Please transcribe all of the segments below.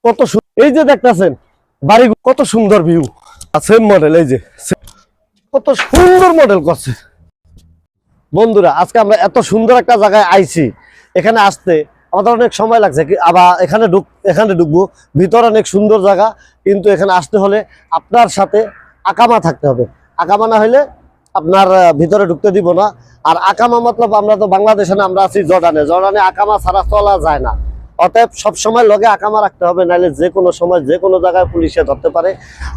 কত এই যে দেখতেছেন বাড়ি কত সুন্দর ভিউ। সেম মডেল, এই যে কত সুন্দর মডেল করছে। বন্ধুরা আজকে আমরা এত সুন্দর একটা জায়গায় আইছি, এখানে আসতে আমাদের অনেক সময় লাগছে কি আবার এখানে ঢুকবো। ভিতর অনেক সুন্দর জায়গা, কিন্তু এখানে আসতে হলে আপনার সাথে আকামা থাকতে হবে। আকামা না হলে আপনার ভিতরে ঢুকতে দিব না। আর আকামা মতলব আমরা তো বাংলাদেশে না, আমরা আছি জর্ডানে। জর্ডানে আকামা ছাড়া চলা যায় না। অতএব সবসময় লগে আকামা রাখতে হবে, নাহলে যে কোনো সময় যে কোনো জায়গায় পুলিশে ধরতে পারে।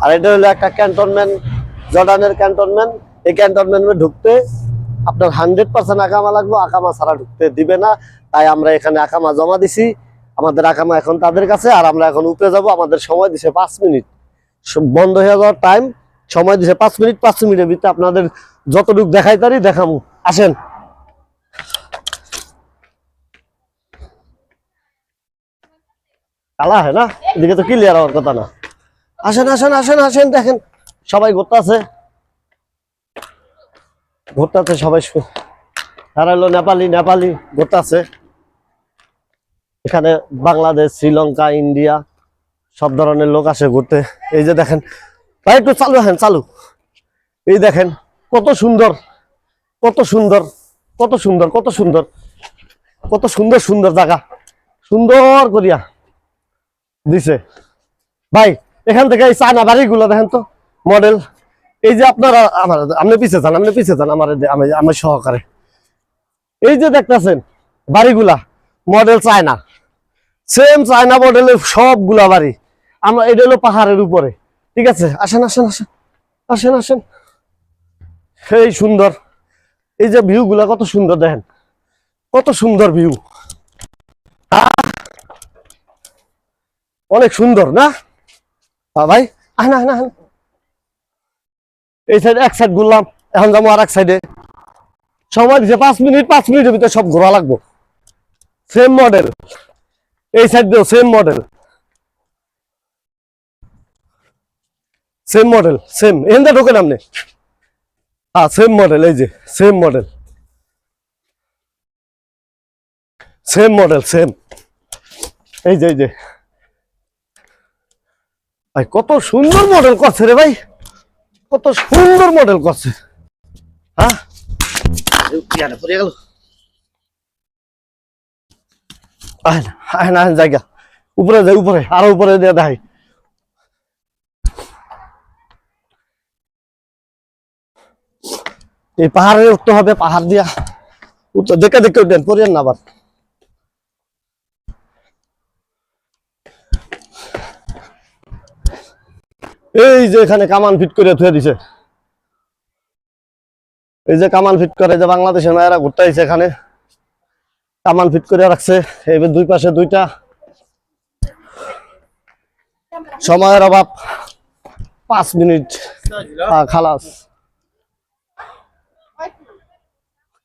আর এটা হলো একটা ক্যান্টনমেন্ট, জর্ডানের ক্যান্টনমেন্ট। এই ক্যান্টনমেন্টে ঢুকতে আপনার 100% আকামা লাগবে, আকামা ছাড়া ঢুকতে দিবে না। তাই আমরা এখানে আকামা জমা দিছি, আমাদের আকামা এখন তাদের কাছে। আর আমরা এখন উপরে যাব, আমাদের সময় দিছে 5 মিনিট, বন্ধ হয়ে যাওয়ার টাইম সময় দিছে 5 মিনিট। 5 মিনিটের ভিতরে আপনাদের যতটুকু দেখাই তারি দেখামু। আসেন। কালা হয় না, এদিকে তো ক্লিয়ার হওয়ার কথা না। আসেন আসেন আসেন আসেন, দেখেন সবাই ঘুরতেছে সবাই। তারা হলো নেপালি ঘুরতেছে। এখানে বাংলাদেশ, শ্রীলঙ্কা, ইন্ডিয়া সব ধরনের লোক আসে ঘুরতে। এই যে দেখেন ভাই, একটু চালু হেন চালু। এই দেখেন কত সুন্দর কত সুন্দর কত সুন্দর কত সুন্দর কত সুন্দর সুন্দর জায়গা, সুন্দর করিয়া দিছে ভাই। এখান থেকে এই চায়না বাড়িগুলো দেখেন তো মডেল। এই যে আপনারা আপনি পিছিয়ে যান আমার সহকারে। এই যে দেখতেছেন বাড়িগুলা মডেল চায়না, সেম চায়না মডেলের সবগুলা বাড়ি। আমরা এটা হলো পাহাড়ের উপরে, ঠিক আছে। আসেন আসেন আসেন আসেন আসেন। সেই সুন্দর, এই যে ভিউ গুলা কত সুন্দর, দেখেন কত সুন্দর ভিউ, অনেক সুন্দর না ভাই? আহেন আহেন আহেন। এই সাইড এক সাইড ঘুরলাম, এখন যাবো আর এক সাইডে। সময় দিচ্ছে 5 মিনিট, 5 মিনিটের ভিতরে সব ঘোরা লাগবো। সেম মডেল, এই সাইড দিয়েও same model, same model same. এখান থেকে ঢোকেন আপনি। হ্যাঁ সেম মডেল, এই যে সেম মডেল সেম। এই যে ভাই কত সুন্দর মডেল করছে রে ভাই, কত সুন্দর মডেল করছে। হ্যাঁ পড়ে গেল। জায়গা উপরে যাই, উপরে আরো উপরে দিয়ে দেখাই। এই পাহাড়ে উঠতে হবে, পাহাড় দিয়া উঠতে দেখে দেখে উঠবেন, পড়েন না আবার। এই যে এখানে কামান ফিট করে থুয়ে দিছে, এই যে কামান ফিট করে, যে বাংলাদেশের মেয়েরা ঘুরতে আইছে, এখানে কামান ফিট করে রাখছে। এবার দুই পাশে দুইটা। সময়ের অভাব, 5 মিনিট খালাস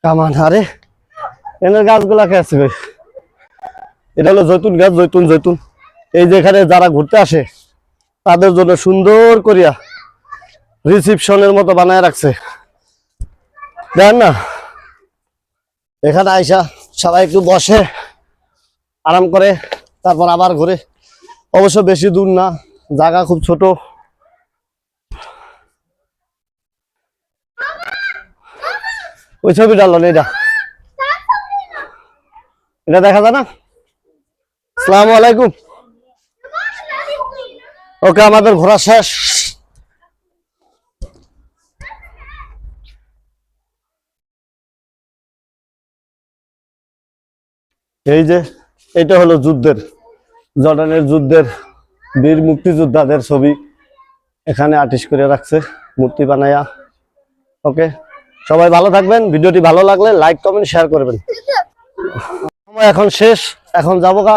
কামান। আরে এনের গাছগুলা খেয়েছে ভাই, এটা হলো জৈতুন গাছ, জৈতুন। এই যে এখানে যারা ঘুরতে আসে তাদের জন্য সুন্দর করিয়া রিসিপশনের মতো বানায় রাখছে, দেখেন না। এখানে আইসা সবাই একটু বসে, আরাম করে, তারপর আবার ঘুরে। অবশ্য বেশি দূর না, জায়গা খুব ছোট। ওই ছবি ডালন, এটা দেখা যায় না। আসসালামু আলাইকুম। ওকে, আমাদের ঘোরা শেষ। এই যে এটা হলো জর্ডানের যুদ্ধের বীর মুক্তিযোদ্ধাদের ছবি এখানে আর্টিস্ট করে রাখছে, মূর্তি বানায়া। ওকে, সবাই ভালো থাকবেন। ভিডিওটি ভালো লাগলে লাইক কমেন্ট শেয়ার করবেন। সময় এখন শেষ, এখন যাবো গা।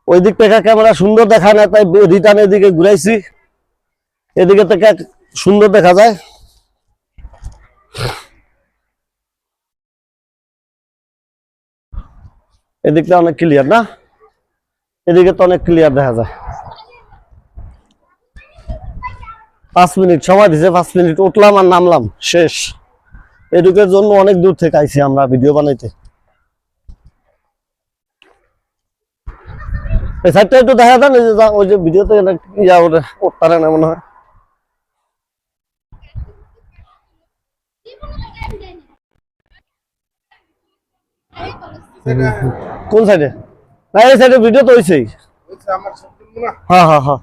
ওই দিক থেকে ক্যামেরা সুন্দর দেখা না, তাই রিটার্ন এদিকে ঘুরাইছি। এদিকে থেকে সুন্দর দেখা যায়। এদিকটা অনেক ক্লিয়ার না, এদিকে তো অনেক ক্লিয়ার দেখা যায়। 5 মিনিট সময় দিছে, 5 মিনিট উঠলাম আর নামলাম, শেষ। এদিকের জন্য অনেক দূর থেকে আইছি আমরা ভিডিও বানাইতে। এই সাইডটা একটু দেখা দেন, এই যে ওই যে ভিডিওতে ইয়া ওটা উঠতারে না মনে হয়। কোন সাইডে? না এই সাইডে ভিডিও তো হইছেই। হ্যাঁ হ্যাঁ হ্যাঁ।